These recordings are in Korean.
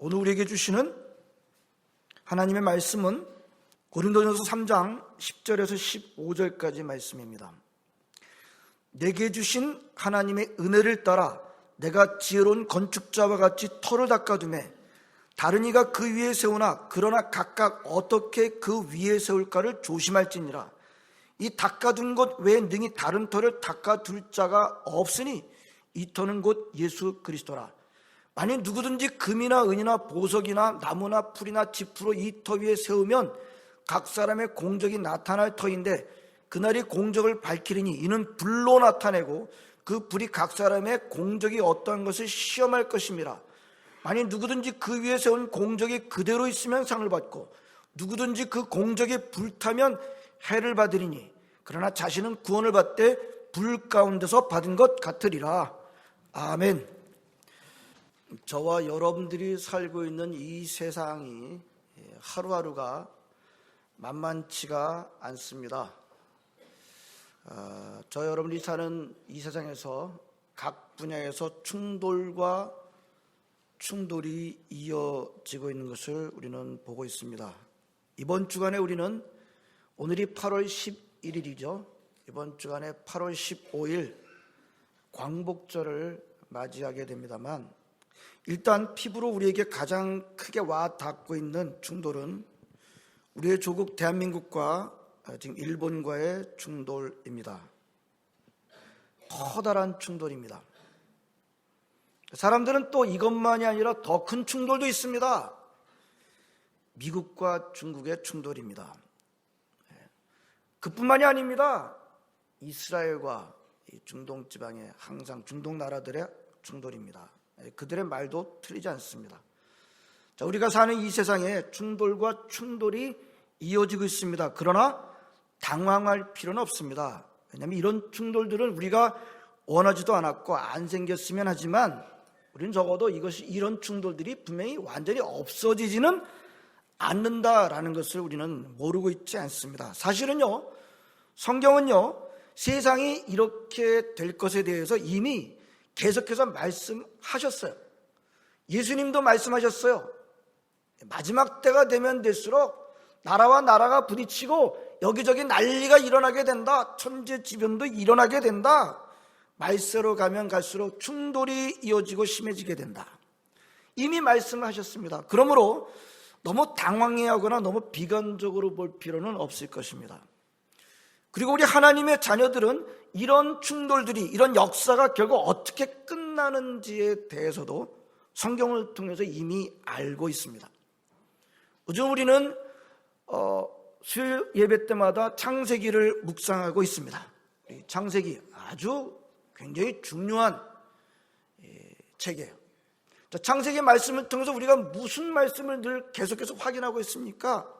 오늘 우리에게 주시는 하나님의 말씀은 고린도전서 3장 10절에서 15절까지 말씀입니다. 내게 주신 하나님의 은혜를 따라 내가 지혜로운 건축자와 같이 터를 닦아두매 다른 이가 그 위에 세우나 그러나 각각 어떻게 그 위에 세울까를 조심할지니라. 이 닦아둔 것 외에 능히 다른 터를 닦아둘 자가 없으니 이 터는 곧 예수 그리스도라. 만일 누구든지 금이나 은이나 보석이나 나무나 풀이나 지프로 이 터 위에 세우면 각 사람의 공적이 나타날 터인데 그날이 공적을 밝히리니 이는 불로 나타내고 그 불이 각 사람의 공적이 어떠한 것을 시험할 것입니다. 만일 누구든지 그 위에 세운 공적이 그대로 있으면 상을 받고 누구든지 그 공적이 불타면 해를 받으리니 그러나 자신은 구원을 받되 불 가운데서 받은 것 같으리라. 아멘. 저와 여러분들이 살고 있는 이 세상이 하루하루가 만만치가 않습니다. 저 여러분이 사는 이 세상에서 각 분야에서 충돌이 이어지고 있는 것을 우리는 보고 있습니다. 이번 주간에 우리는 오늘이 8월 11일이죠. 이번 주간에 8월 15일 광복절을 맞이하게 됩니다만 일단 피부로 우리에게 가장 크게 와 닿고 있는 충돌은 우리의 조국 대한민국과 지금 일본과의 충돌입니다. 커다란 충돌입니다. 사람들은 또 이것만이 아니라 더 큰 충돌도 있습니다. 미국과 중국의 충돌입니다. 그뿐만이 아닙니다. 이스라엘과 중동 지방의 항상 중동 나라들의 충돌입니다. 그들의 말도 틀리지 않습니다. 자, 우리가 사는 이 세상에 충돌과 충돌이 이어지고 있습니다. 그러나 당황할 필요는 없습니다. 왜냐하면 이런 충돌들은 우리가 원하지도 않았고 안 생겼으면 하지만 우리는 적어도 이런 충돌들이 분명히 완전히 없어지지는 않는다라는 것을 우리는 모르고 있지 않습니다. 사실은요, 성경은요, 세상이 이렇게 될 것에 대해서 이미 계속해서 말씀하셨어요. 예수님도 말씀하셨어요. 마지막 때가 되면 될수록 나라와 나라가 부딪히고 여기저기 난리가 일어나게 된다. 천재지변도 일어나게 된다. 말세로 가면 갈수록 충돌이 이어지고 심해지게 된다. 이미 말씀을 하셨습니다. 그러므로 너무 당황해하거나 너무 비관적으로 볼 필요는 없을 것입니다. 그리고 우리 하나님의 자녀들은 이런 충돌들이, 이런 역사가 결국 어떻게 끝나는지에 대해서도 성경을 통해서 이미 알고 있습니다. 요즘 우리는 수요일 예배 때마다 창세기를 묵상하고 있습니다. 창세기 아주 굉장히 중요한 책이에요. 창세기 말씀을 통해서 우리가 무슨 말씀을 늘 계속해서 확인하고 있습니까?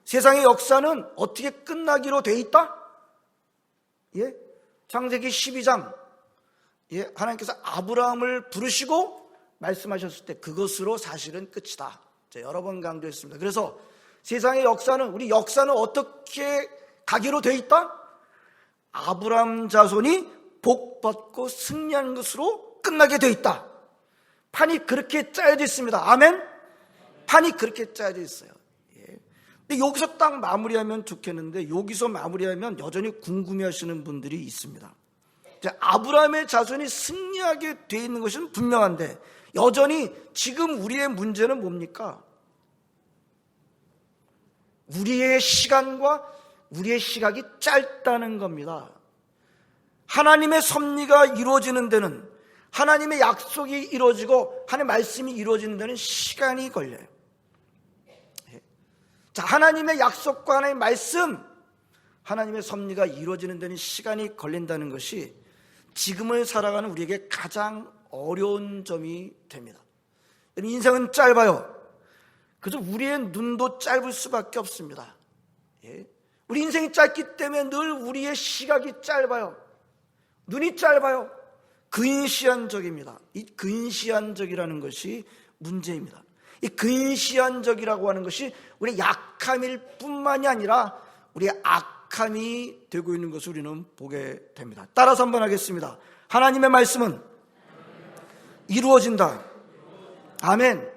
세상의 역사는 어떻게 끝나기로 돼 있다? 창세기 12장 하나님께서 아브라함을 부르시고 말씀하셨을 때 그것으로 사실은 끝이다. 여러 번 강조했습니다. 그래서 세상의 역사는, 우리 역사는 어떻게 가기로 돼 있다? 아브라함 자손이 복받고 승리하는 것으로 끝나게 돼 있다. 판이 그렇게 짜여져 있습니다. 아멘? 판이 그렇게 짜여져 있어요. 근데 여기서 딱 마무리하면 좋겠는데 여기서 마무리하면 여전히 궁금해하시는 분들이 있습니다. 아브라함의 자손이 승리하게 돼 있는 것은 분명한데 여전히 지금 우리의 문제는 뭡니까? 우리의 시간과 우리의 시각이 짧다는 겁니다. 하나님의 섭리가 이루어지는 데는, 하나님의 약속이 이루어지고 하나님의 말씀이 이루어지는 데는 시간이 걸려요. 자, 하나님의 약속과 하나님의 말씀, 하나님의 섭리가 이루어지는 데는 시간이 걸린다는 것이 지금을 살아가는 우리에게 가장 어려운 점이 됩니다. 인생은 짧아요. 그래서 우리의 눈도 짧을 수밖에 없습니다. 우리 인생이 짧기 때문에 늘 우리의 시각이 짧아요. 눈이 짧아요. 근시안적입니다. 이 근시안적이라는 것이 문제입니다. 이 근시안적이라고 하는 것이 우리의 약함일 뿐만이 아니라 우리의 악함이 되고 있는 것을 우리는 보게 됩니다. 따라서 한번 하겠습니다. 하나님의 말씀은 이루어진다. 아멘.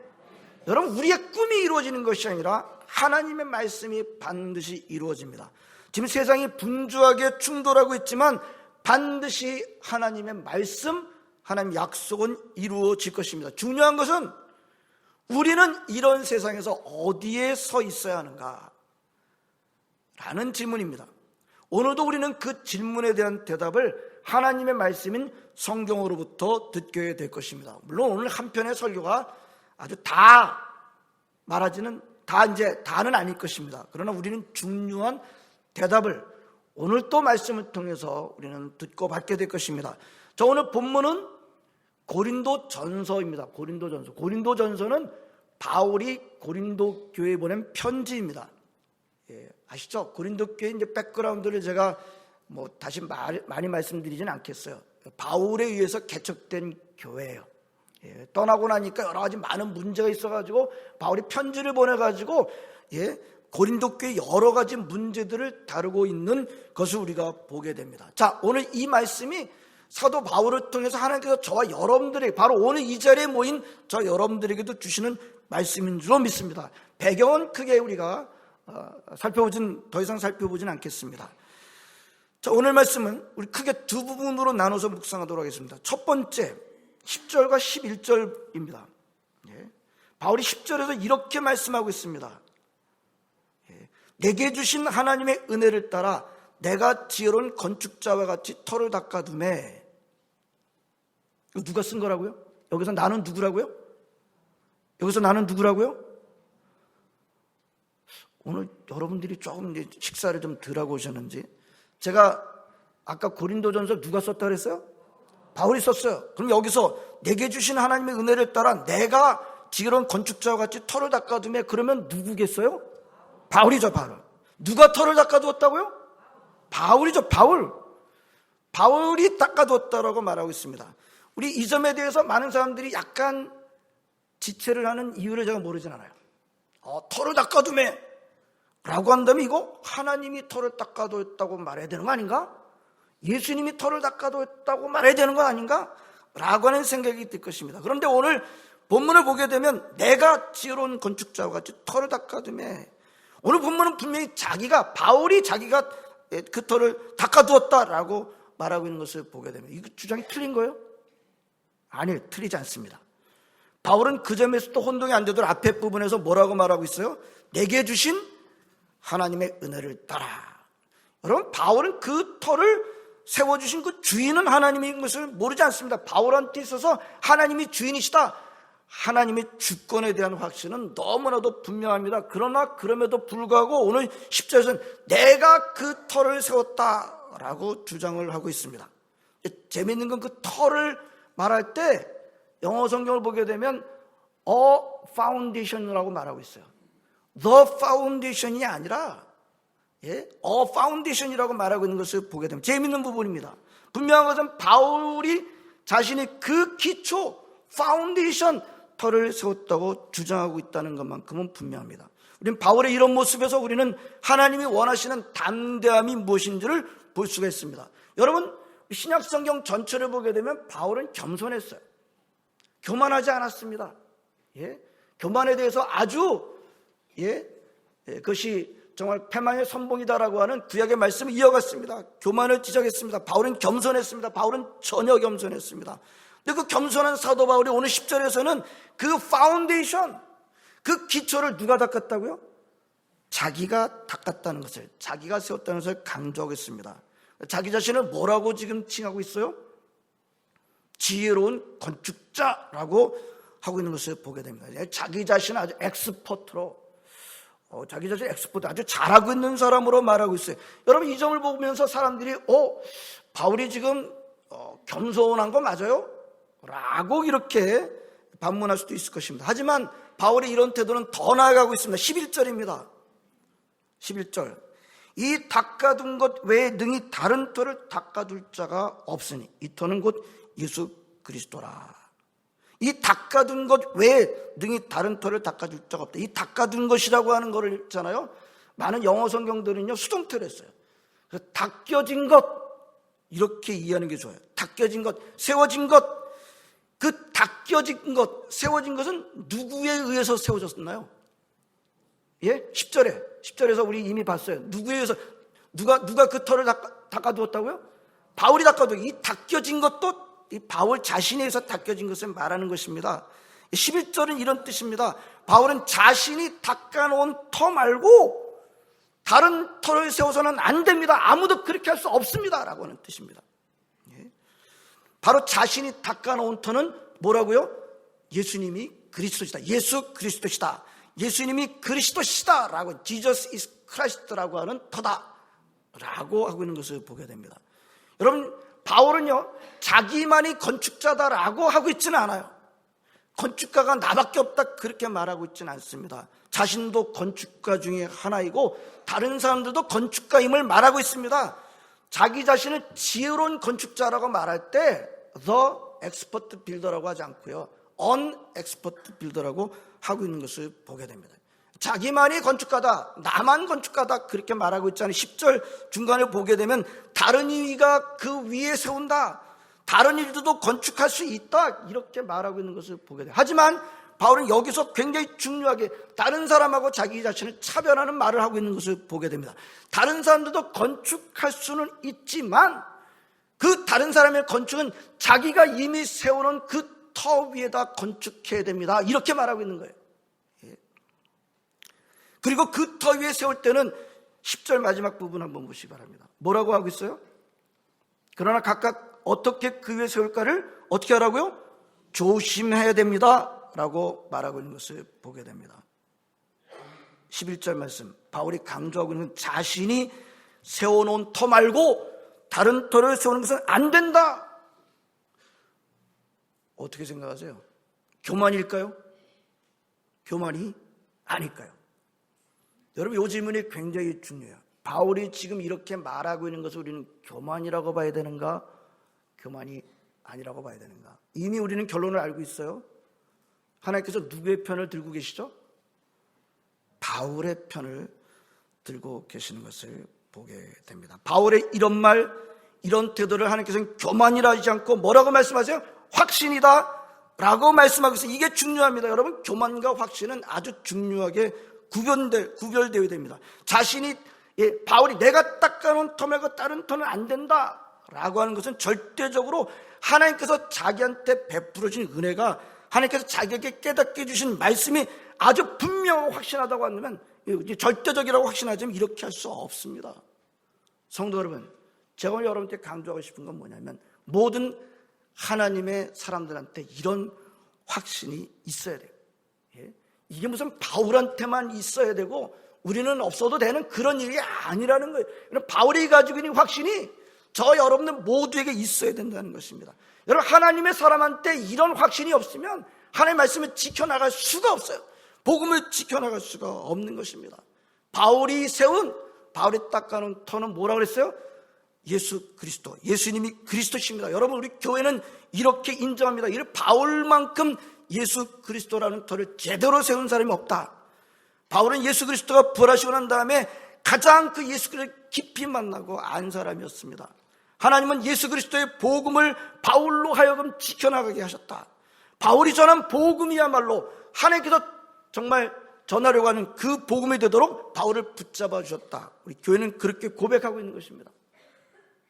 여러분, 우리의 꿈이 이루어지는 것이 아니라 하나님의 말씀이 반드시 이루어집니다. 지금 세상이 분주하게 충돌하고 있지만 반드시 하나님의 말씀, 하나님의 약속은 이루어질 것입니다. 중요한 것은 우리는 이런 세상에서 어디에 서 있어야 하는가? 라는 질문입니다. 오늘도 우리는 그 질문에 대한 대답을 하나님의 말씀인 성경으로부터 듣게 될 것입니다. 물론 오늘 한 편의 설교가 아주 다 말하지는 다는 아닐 것입니다. 그러나 우리는 중요한 대답을 오늘 또 말씀을 통해서 우리는 듣고 받게 될 것입니다. 자, 오늘 본문은 고린도전서입니다. 고린도전서는 바울이 고린도 교회에 보낸 편지입니다. 아시죠? 고린도 교회 이제 백그라운드를 제가 다시 많이 말씀드리진 않겠어요. 바울에 의해서 개척된 교회예요. 떠나고 나니까 여러 가지 많은 문제가 있어가지고 바울이 편지를 보내가지고 고린도 교회 여러 가지 문제들을 다루고 있는 것을 우리가 보게 됩니다. 자, 오늘 이 말씀이 사도 바울을 통해서 하나님께서 저와 여러분들에게, 바로 오늘 이 자리에 모인 저 여러분들에게도 주시는 말씀인 줄로 믿습니다. 배경은 크게 우리가 더 이상 살펴보진 않겠습니다. 자, 오늘 말씀은 우리 크게 두 부분으로 나눠서 묵상하도록 하겠습니다. 첫 번째 10절과 11절입니다. 바울이 10절에서 이렇게 말씀하고 있습니다. 내게 주신 하나님의 은혜를 따라 내가 지혜로운 건축자와 같이 터를 닦아두매. 이거 누가 쓴 거라고요? 여기서 나는 누구라고요? 오늘 여러분들이 조금 식사를 좀 덜 하고 오셨는지, 제가 아까 고린도전서 누가 썼다 그랬어요? 바울이 썼어요. 그럼 여기서 내게 주신 하나님의 은혜를 따라 내가 지혜로운 건축자와 같이 터를 닦아두매, 그러면 누구겠어요? 바울이죠. 바울. 누가 터를 닦아두었다고요? 바울이죠. 바울이 닦아두었다라고 말하고 있습니다. 우리 이 점에 대해서 많은 사람들이 약간 지체를 하는 이유를 제가 모르진 않아요. 터를 닦아두매 라고 한다면 이거 하나님이 터를 닦아두었다고 말해야 되는 거 아닌가? 예수님이 터를 닦아두었다고 말해야 되는 거 아닌가? 라고 하는 생각이 들 것입니다. 그런데 오늘 본문을 보게 되면 내가 지혜로운 건축자와 같이 터를 닦아두매, 오늘 본문은 분명히 바울이 자기가 그 터를 닦아두었다라고 말하고 있는 것을 보게 되면 이 주장이 틀린 거예요? 아니요, 틀리지 않습니다. 바울은 그 점에서 또 혼동이 안 되도록 앞에 부분에서 뭐라고 말하고 있어요? 내게 주신 하나님의 은혜를 따라. 여러분, 바울은 그 터를 세워주신 그 주인은 하나님인 것을 모르지 않습니다. 바울한테 있어서 하나님이 주인이시다, 하나님의 주권에 대한 확신은 너무나도 분명합니다. 그러나 그럼에도 불구하고 오늘 10절에서는 내가 그 터를 세웠다라고 주장을 하고 있습니다. 재미있는 건 그 터를 말할 때 영어 성경을 보게 되면 a foundation이라고 말하고 있어요. the foundation이 아니라 a foundation이라고 말하고 있는 것을 보게 되면 재미있는 부분입니다. 분명한 것은 바울이 자신이 그 기초 파운데이션 터를 세웠다고 주장하고 있다는 것만큼은 분명합니다. 우리는 바울의 이런 모습에서 우리는 하나님이 원하시는 담대함이 무엇인지를 볼 수가 있습니다. 여러분, 신약 성경 전체를 보게 되면 바울은 겸손했어요. 교만하지 않았습니다. 교만에 대해서 아주 그것이 정말 패망의 선봉이다라고 하는 구약의 말씀을 이어갔습니다. 교만을 지적했습니다. 바울은 겸손했습니다. 바울은 전혀 겸손했습니다. 근데 그 겸손한 사도 바울이 오늘 10절에서는 그 파운데이션, 그 기초를 누가 닦았다고요? 자기가 닦았다는 것을, 자기가 세웠다는 것을 강조하고 있습니다. 자기 자신을 뭐라고 지금 칭하고 있어요? 지혜로운 건축자라고 하고 있는 것을 보게 됩니다. 자기 자신을 아주 엑스퍼트로, 아주 잘하고 있는 사람으로 말하고 있어요. 여러분, 이 점을 보면서 사람들이 바울이 지금 겸손한 거 맞아요? 라고 이렇게 반문할 수도 있을 것입니다. 하지만 바울의 이런 태도는 더 나아가고 있습니다. 11절입니다. 11절. 이 닦아둔 것 외에 능히 다른 터를 닦아둘 자가 없으니 이 터는 곧 예수 그리스도라. 이 닦아둔 것 외에 능히 다른 터를 닦아줄 자가 없다. 이 닦아둔 것이라고 하는 거를 있잖아요. 많은 영어 성경들은요, 수동태로 했어요. 그래서 닦여진 것, 이렇게 이해하는 게 좋아요. 닦여진 것, 세워진 것. 그 닦여진 것, 세워진 것은 누구에 의해서 세워졌나요? 예? 10절에서 우리 이미 봤어요. 누구에 의해서, 누가 그 터를 닦아두었다고요? 바울이 닦아두고, 이 닦여진 것도 이 바울 자신에 의해서 닦여진 것을 말하는 것입니다. 11절은 이런 뜻입니다. 바울은 자신이 닦아놓은 터 말고 다른 터를 세워서는 안 됩니다. 아무도 그렇게 할 수 없습니다. 라고 하는 뜻입니다. 바로 자신이 닦아놓은 터는 뭐라고요? 예수님이 그리스도시다. 예수 그리스도시다. 예수님이 그리스도시다. 라고 Jesus is Christ라고 하는 터다. 라고 하고 있는 것을 보게 됩니다. 여러분, 바울은요, 자기만이 건축자다라고 하고 있지는 않아요. 건축가가 나밖에 없다 그렇게 말하고 있지는 않습니다. 자신도 건축가 중에 하나이고 다른 사람들도 건축가임을 말하고 있습니다. 자기 자신을 지혜로운 건축자라고 말할 때 the expert builder라고 하지 않고요, unexpert builder라고 하고 있는 것을 보게 됩니다. 자기만이 건축가다, 나만 건축가다 그렇게 말하고 있잖아요. 10절 중간에 보게 되면 다른 이가 그 위에 세운다, 다른 일들도 건축할 수 있다 이렇게 말하고 있는 것을 보게 돼요. 하지만 바울은 여기서 굉장히 중요하게 다른 사람하고 자기 자신을 차별하는 말을 하고 있는 것을 보게 됩니다. 다른 사람들도 건축할 수는 있지만 그 다른 사람의 건축은 자기가 이미 세워놓은 그 터 위에다 건축해야 됩니다. 이렇게 말하고 있는 거예요. 그리고 그 터 위에 세울 때는 10절 마지막 부분 한번 보시기 바랍니다. 뭐라고 하고 있어요? 그러나 각각 어떻게 그 위에 세울까를 어떻게 하라고요? 조심해야 됩니다 라고 말하고 있는 것을 보게 됩니다. 11절 말씀, 바울이 강조하고 있는 자신이 세워놓은 터 말고 다른 터를 세우는 것은 안 된다. 어떻게 생각하세요? 교만일까요? 교만이 아닐까요? 여러분, 이 질문이 굉장히 중요해요. 바울이 지금 이렇게 말하고 있는 것을 우리는 교만이라고 봐야 되는가, 교만이 아니라고 봐야 되는가? 이미 우리는 결론을 알고 있어요. 하나님께서 누구의 편을 들고 계시죠? 바울의 편을 들고 계시는 것을 보게 됩니다. 바울의 이런 말, 이런 태도를 하나님께서는 교만이라 하지 않고 뭐라고 말씀하세요? 확신이다 라고 말씀하고 있어요. 이게 중요합니다. 여러분, 교만과 확신은 아주 중요하게 구별되어야 됩니다. 자신이, 바울이 내가 닦아놓은 터 말고 다른 터는 안 된다 라고 하는 것은 절대적으로 하나님께서 자기한테 베풀어 주신 은혜가, 하나님께서 자기에게 깨닫게 해주신 말씀이 아주 분명하고 확신하다고 한다면, 절대적이라고 확신하지만 이렇게 할 수 없습니다. 성도 여러분, 제가 오늘 여러분께 강조하고 싶은 건 뭐냐면, 모든 하나님의 사람들한테 이런 확신이 있어야 돼요. 이게 무슨 바울한테만 있어야 되고 우리는 없어도 되는 그런 일이 아니라는 거예요. 바울이 가지고 있는 확신이 저 여러분들 모두에게 있어야 된다는 것입니다. 여러분, 하나님의 사람한테 이런 확신이 없으면 하나님의 말씀을 지켜나갈 수가 없어요. 복음을 지켜나갈 수가 없는 것입니다. 바울이 닦아놓은 터는 뭐라고 그랬어요? 예수 그리스도, 예수님이 그리스도십니다. 여러분, 우리 교회는 이렇게 인정합니다. 이 바울만큼 예수 그리스도라는 터를 제대로 세운 사람이 없다. 바울은 예수 그리스도가 부활하시고 난 다음에 가장 그 예수 그리스도를 깊이 만나고 안 사람이었습니다. 하나님은 예수 그리스도의 복음을 바울로 하여금 지켜나가게 하셨다. 바울이 전한 복음이야말로 하나님께서 정말 전하려고 하는 그 복음이 되도록 바울을 붙잡아 주셨다. 우리 교회는 그렇게 고백하고 있는 것입니다.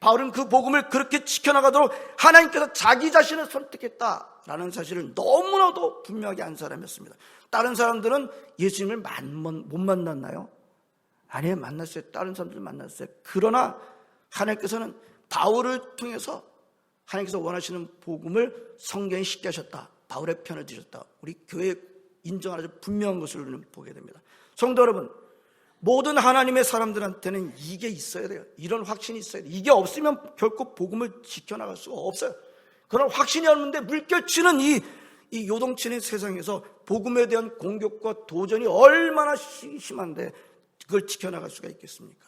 바울은 그 복음을 그렇게 지켜나가도록 하나님께서 자기 자신을 선택했다라는 사실을 너무나도 분명하게 안 사람이었습니다. 다른 사람들은 예수님을 못 만났나요? 아니에요, 만났어요. 다른 사람들 만났어요. 그러나 하나님께서는 바울을 통해서 하나님께서 원하시는 복음을 성경에 쉽게 하셨다. 바울의 편을 드셨다. 우리 교회에 인정하는 아주 분명한 것을 우리는 보게 됩니다. 성도 여러분, 모든 하나님의 사람들한테는 이게 있어야 돼요. 이런 확신이 있어야 돼요. 이게 없으면 결코 복음을 지켜나갈 수가 없어요. 그런 확신이 없는데 물결치는 이 요동치는 세상에서 복음에 대한 공격과 도전이 얼마나 심한데 그걸 지켜나갈 수가 있겠습니까?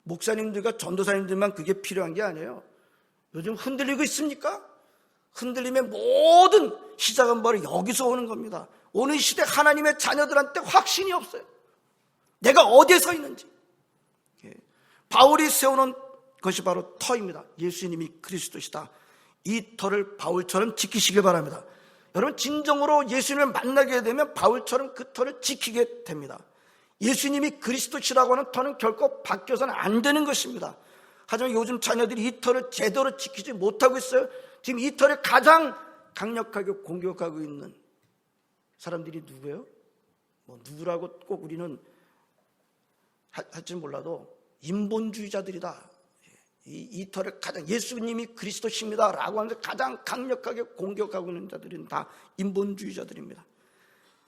목사님들과 전도사님들만 그게 필요한 게 아니에요. 요즘 흔들리고 있습니까? 흔들림의 모든 시작은 바로 여기서 오는 겁니다. 오늘 시대 하나님의 자녀들한테 확신이 없어요. 내가 어디에 서 있는지. 바울이 세우는 것이 바로 터입니다. 예수님이 그리스도시다. 이 터를 바울처럼 지키시길 바랍니다. 여러분, 진정으로 예수님을 만나게 되면 바울처럼 그 터를 지키게 됩니다. 예수님이 그리스도시라고 하는 터는 결코 바뀌어서는 안 되는 것입니다. 하지만 요즘 자녀들이 이 터를 제대로 지키지 못하고 있어요. 지금 이 터를 가장 강력하게 공격하고 있는 사람들이 누구예요? 뭐 누구라고 꼭 우리는 할지 몰라도 인본주의자들이다. 이 터를 가장, 예수님이 그리스도십니다 라고 하면서 가장 강력하게 공격하고 있는 자들은 다 인본주의자들입니다.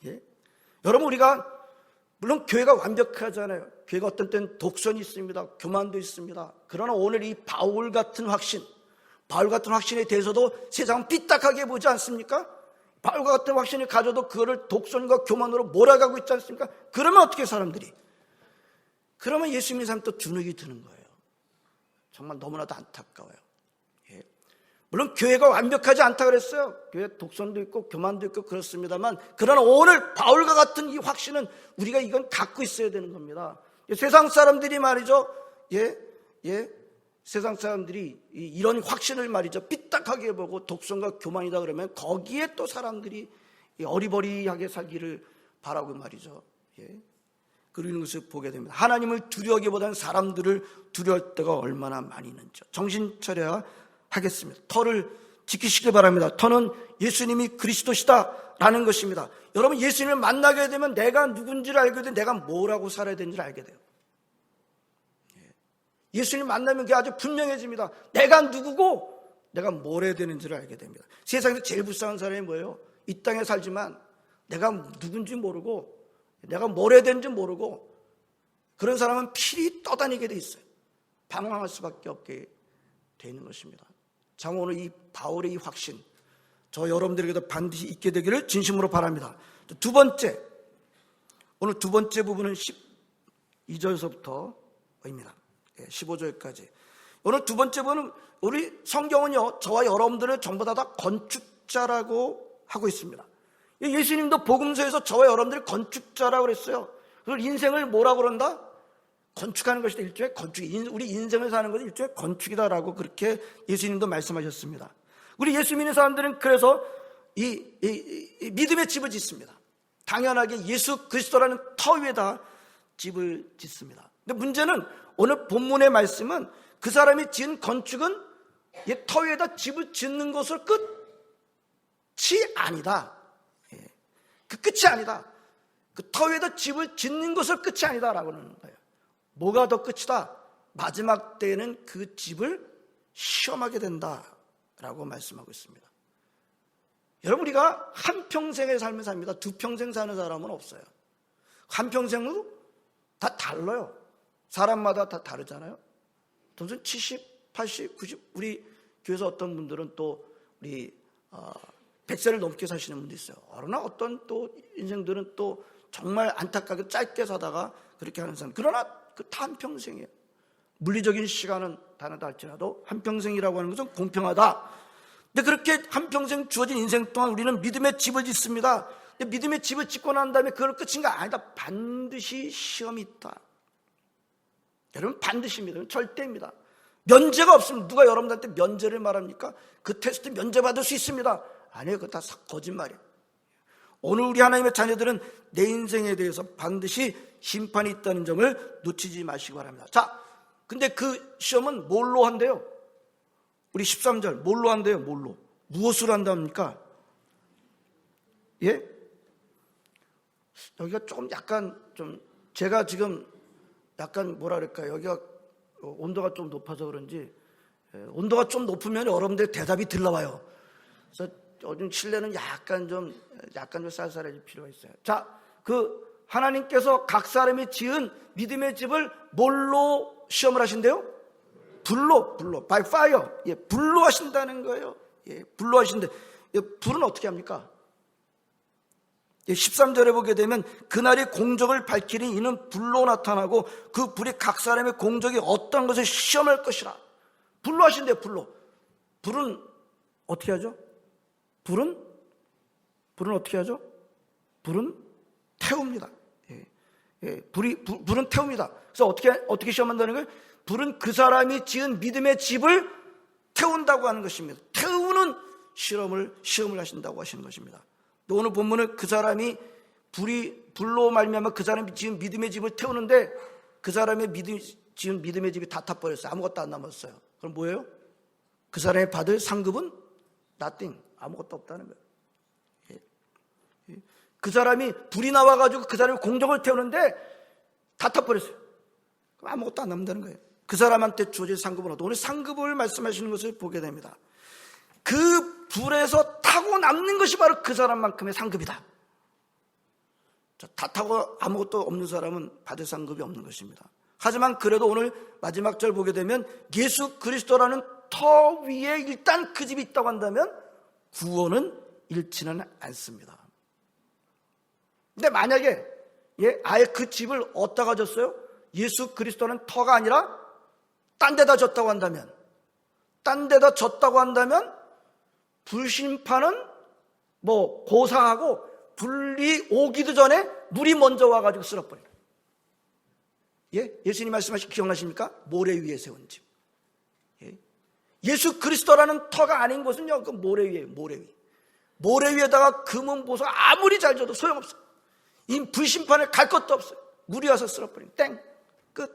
예? 여러분, 우리가 물론 교회가 완벽하잖아요. 교회가 어떤 때는 독선이 있습니다. 교만도 있습니다. 그러나 오늘 이 바울 같은 확신에 대해서도 세상은 삐딱하게 보지 않습니까? 바울과 같은 확신을 가져도 그거를 독선과 교만으로 몰아가고 있지 않습니까? 그러면 어떻게 사람들이? 그러면 예수 믿는 사람 또 주눅이 드는 거예요. 정말 너무나도 안타까워요. 예. 물론 교회가 완벽하지 않다 그랬어요. 교회 독선도 있고 교만도 있고 그렇습니다만, 그러나 오늘 바울과 같은 이 확신은 우리가 이건 갖고 있어야 되는 겁니다. 세상 사람들이 말이죠, 세상 사람들이 이런 확신을 말이죠 삐딱하게 보고 독선과 교만이다 그러면 거기에 또 사람들이 어리버리하게 살기를 바라고 말이죠. 그런 것을 보게 됩니다. 하나님을 두려워하기보다는 사람들을 두려워할 때가 얼마나 많이 있는지 정신 차려야 하겠습니다. 터를 지키시길 바랍니다. 터는 예수님이 그리스도시다라는 것입니다. 여러분, 예수님을 만나게 되면 내가 누군지를 알게 되고 내가 뭐라고 살아야 되는지를 알게 돼요. 예수님 만나면 그게 아주 분명해집니다. 내가 누구고 내가 뭘 해야 되는지를 알게 됩니다. 세상에서 제일 불쌍한 사람이 뭐예요? 이 땅에 살지만 내가 누군지 모르고 내가 뭘 해야 되는지 모르고 그런 사람은 필히 떠다니게 돼 있어요. 방황할 수밖에 없게 돼 있는 것입니다. 참, 오늘 이 바울의 이 확신, 저 여러분들에게도 반드시 있게 되기를 진심으로 바랍니다. 두 번째, 오늘 두 번째 부분은 12절서부터입니다. 15절까지. 오늘 두 번째 부분은 우리 성경은요, 저와 여러분들을 전부 다 건축자라고 하고 있습니다. 예수님도 복음서에서 저와 여러분들이 건축자라고 그랬어요. 그걸 인생을 뭐라고 그런다? 건축하는 것이다. 일종의 건축이, 우리 인생을 사는 것은 일종의 건축이다라고 그렇게 예수님도 말씀하셨습니다. 우리 예수 믿는 사람들은 그래서 이 믿음의 집을 짓습니다. 당연하게 예수 그리스도라는 터 위에다 집을 짓습니다. 근데 문제는 오늘 본문의 말씀은 그 사람이 지은 건축은 터 위에다 집을 짓는 것을 끝이 아니다. 그 끝이 아니다. 그 터 위에다 집을 짓는 것을 끝이 아니다라고 하는 거예요. 뭐가 더 끝이다? 마지막 때에는 그 집을 시험하게 된다라고 말씀하고 있습니다. 여러분, 우리가 한평생의 삶을 삽니다. 두 평생 사는 사람은 없어요. 한평생으로 다 달라요. 사람마다 다 다르잖아요. 무슨 70, 80, 90, 우리 교회에서 어떤 분들은 또 우리 100세를 넘게 사시는 분도 있어요. 그러나 어떤 또 인생들은 또 정말 안타깝게 짧게 사다가 그렇게 하는 사람. 그러나 그 다 한평생이에요. 물리적인 시간은 다르다 할지라도 한평생이라고 하는 것은 공평하다. 근데 그렇게 한평생 주어진 인생 동안 우리는 믿음의 집을 짓습니다. 근데 믿음의 집을 짓고 난 다음에 그걸 끝인가? 아니다. 반드시 시험이 있다. 여러분, 반드시입니다. 절대입니다. 면제가 없으면 누가 여러분들한테 면제를 말합니까? 그 테스트 면제 받을 수 있습니다. 아니에요. 그거 다 거짓말이에요. 오늘 우리 하나님의 자녀들은 내 인생에 대해서 반드시 심판이 있다는 점을 놓치지 마시기 바랍니다. 자, 근데 그 시험은 뭘로 한대요? 우리 13절 뭘로 한대요? 뭘로? 무엇으로 한답니까? 예? 여기가 조금 약간 좀 제가 지금 약간 뭐라 그럴까요? 여기가 온도가 좀 높아서 그런지 온도가 좀 높으면 여러분들 대답이 들러와요. 그래서 요즘 실내는 약간 좀 쌀쌀해질 필요가 있어요. 자, 그 하나님께서 각 사람이 지은 믿음의 집을 뭘로 시험을 하신대요? 불로, by fire. 불로 하신다는 거예요. 불로 하신대. 불은 어떻게 합니까? 13절에 보게 되면 그날의 공적을 밝히니 이는 불로 나타나고 그 불이 각 사람의 공적이 어떤 것을 시험할 것이라. 불로 하신대요. 불로. 불은 어떻게 하죠? 불은 어떻게 하죠? 불은 태웁니다. 불은 태웁니다. 그래서 어떻게 시험한다는 거예요? 불은 그 사람이 지은 믿음의 집을 태운다고 하는 것입니다. 태우는 시험을 하신다고 하시는 것입니다. 오늘 본문은 그 사람이 불로 말미암아 그 사람이 지은 믿음의 집을 태우는데 그 사람의 지은 믿음의 집이 다 타버렸어요. 아무것도 안 남았어요. 그럼 뭐예요? 그 사람이 받을 상급은 nothing, 아무것도 없다는 거예요. 그 사람이 불이 나와가지고 그 사람이 공적을 태우는데 다 타버렸어요. 그럼 아무것도 안 남는다는 거예요. 그 사람한테 주어질 상급은 어떤, 오늘 상급을 말씀하시는 것을 보게 됩니다. 그 불에서 타고 남는 것이 바로 그 사람만큼의 상급이다. 다 타고 아무것도 없는 사람은 받을 상급이 없는 것입니다. 하지만 그래도 오늘 마지막 절 보게 되면 예수 그리스도라는 터 위에 일단 그 집이 있다고 한다면 구원은 잃지는 않습니다. 근데 만약에 아예 그 집을 어디다가 줬어요? 예수 그리스도는 터가 아니라 딴 데다 줬다고 한다면, 불심판은 고사하고 불이 오기도 전에 물이 먼저 와가지고 쓸어버려요. 예수님 말씀하신 기억나십니까? 모래 위에 세운 집. 예수 그리스도라는 터가 아닌 곳은요, 그 모래 위에요. 모래 위에다가 금은 보석 아무리 잘 줘도 소용없어요. 이 불심판에 갈 것도 없어요. 물이 와서 쓸어버린 땡, 끝.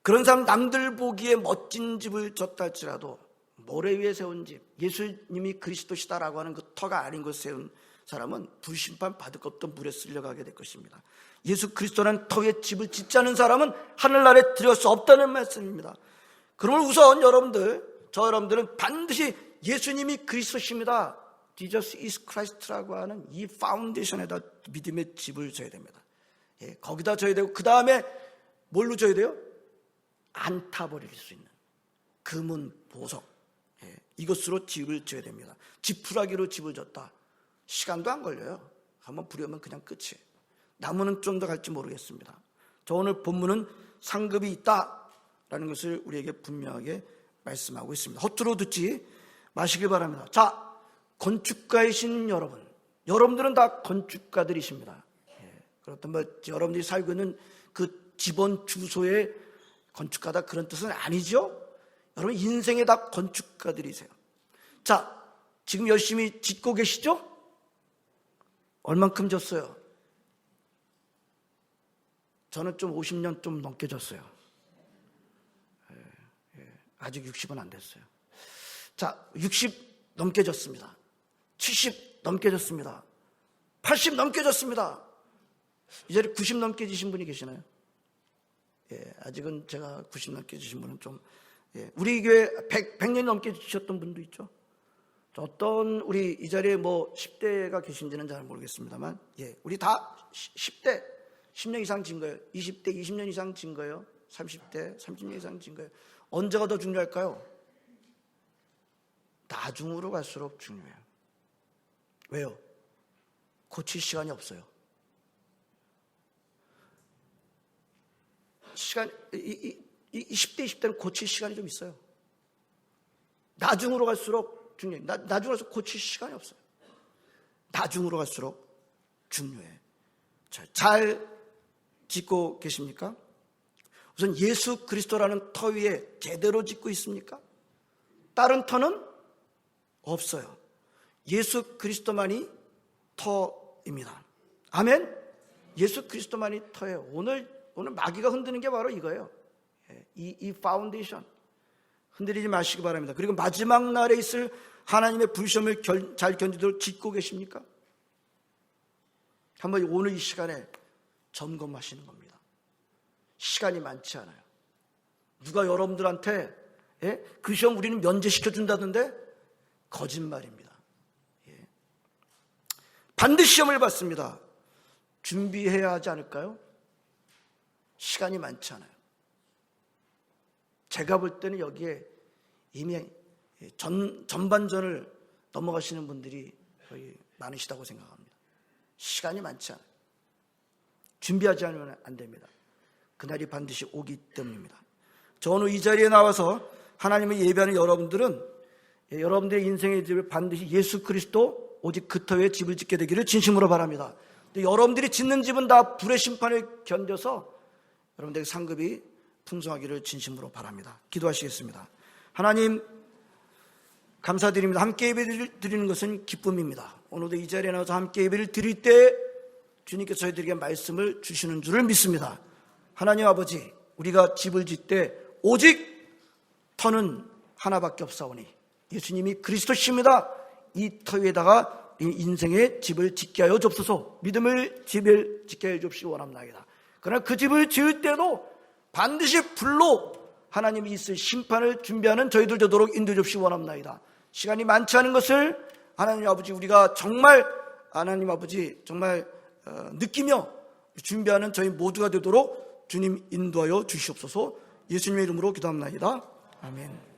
그런 사람, 남들 보기에 멋진 집을 줬다 할지라도 모래 위에 세운 집, 예수님이 그리스도시다라고 하는 그 터가 아닌 곳에 세운 사람은 불심판 받을 것도 물에 쓸려가게 될 것입니다. 예수 그리스도라는 터 위에 집을 짓지 않은 사람은 하늘나라에 들어갈 수 없다는 말씀입니다. 그러면 우선 여러분들은 반드시 예수님이 그리스도십니다, Jesus is Christ라고 하는 이 파운데이션에다 믿음의 집을 져야 됩니다. 거기다 져야 되고, 그 다음에 뭘로 져야 돼요? 안 타버릴 수 있는 금은 보석, 이것으로 집을 져야 됩니다. 지푸라기로 집을 졌다, 시간도 안 걸려요. 한번 불이 오면 그냥 끝이에요. 나무는 좀 더 갈지 모르겠습니다. 저 오늘 본문은 상급이 있다라는 것을 우리에게 분명하게 말씀하고 있습니다. 허투루 듣지 마시길 바랍니다. 자, 건축가이신 여러분들은 다 건축가들이십니다. 그렇다면 여러분들이 살고 있는 그 집원 주소의 건축가다 그런 뜻은 아니죠. 여러분 인생에 다 건축가들이세요. 자, 지금 열심히 짓고 계시죠? 얼만큼 졌어요? 저는 좀 50년 좀 넘게 졌어요. 아직 60은 안 됐어요. 자, 60 넘게 졌습니다. 70 넘게 졌습니다. 80 넘게 졌습니다. 이 자리에 90 넘게 지신 분이 계시나요? 아직은 제가 90 넘게 지신 분은 좀, 우리 교회 100년 넘게 지셨던 분도 있죠. 어떤 우리 이 자리에 10대가 계신지는 잘 모르겠습니다만, 우리 다 10대 10년 이상 진 거예요. 20대 20년 이상 진 거예요. 30대 30년 이상 진 거예요. 언제가 더 중요할까요? 나중으로 갈수록 중요해요. 왜요? 고칠 시간이 없어요. 이 10대 20대는 고칠 시간이 좀 있어요. 나중으로 갈수록 중요해요. 나중으로 갈수록 고칠 시간이 없어요. 나중으로 갈수록 중요해. 잘 짓고 계십니까? 우선 예수 그리스도라는 터 위에 제대로 짓고 있습니까? 다른 터는 없어요. 예수 그리스도만이 터입니다. 아멘? 예수 그리스도만이 터예요. 오늘 마귀가 흔드는 게 바로 이거예요. 이 파운데이션 흔들리지 마시기 바랍니다. 그리고 마지막 날에 있을 하나님의 불시험을 잘 견디도록 짓고 계십니까? 한번 오늘 이 시간에 점검하시는 겁니다. 시간이 많지 않아요. 누가 여러분들한테 그 시험 우리는 면제시켜준다던데 거짓말입니다. 반드시 시험을 받습니다. 준비해야 하지 않을까요? 시간이 많지 않아요. 제가 볼 때는 여기에 이미 전반전을 넘어가시는 분들이 거의 많으시다고 생각합니다. 시간이 많지 않아요. 준비하지 않으면 안 됩니다. 그날이 반드시 오기 때문입니다. 저 오늘 이 자리에 나와서 하나님을 예배하는 여러분들은 여러분들의 인생의 집을 반드시 예수 그리스도 오직 그 터에 집을 짓게 되기를 진심으로 바랍니다. 여러분들이 짓는 집은 다 불의 심판을 견뎌서 여러분들의 상급이 풍성하기를 진심으로 바랍니다. 기도하시겠습니다. 하나님 감사드립니다. 함께 예배 드리는 것은 기쁨입니다. 오늘도 이 자리에 나와서 함께 예배를 드릴 때 주님께서 저희들에게 말씀을 주시는 줄을 믿습니다. 하나님 아버지, 우리가 집을 짓되 오직 터는 하나밖에 없사오니 예수님이 그리스도십니다. 이 터 위에다가 인생의 집을 짓게 하여 주옵소서. 믿음을 집을 짓게 하여 주옵시기 원합나이다. 그러나 그 집을 지을 때도 반드시 불로 하나님이 있을 심판을 준비하는 저희들 되도록 인도해 주옵시기 원합나이다. 시간이 많지 않은 것을 하나님 아버지 우리가 정말 하나님 아버지 정말 느끼며 준비하는 저희 모두가 되도록 주님 인도하여 주시옵소서. 예수님의 이름으로 기도합나이다. 아멘.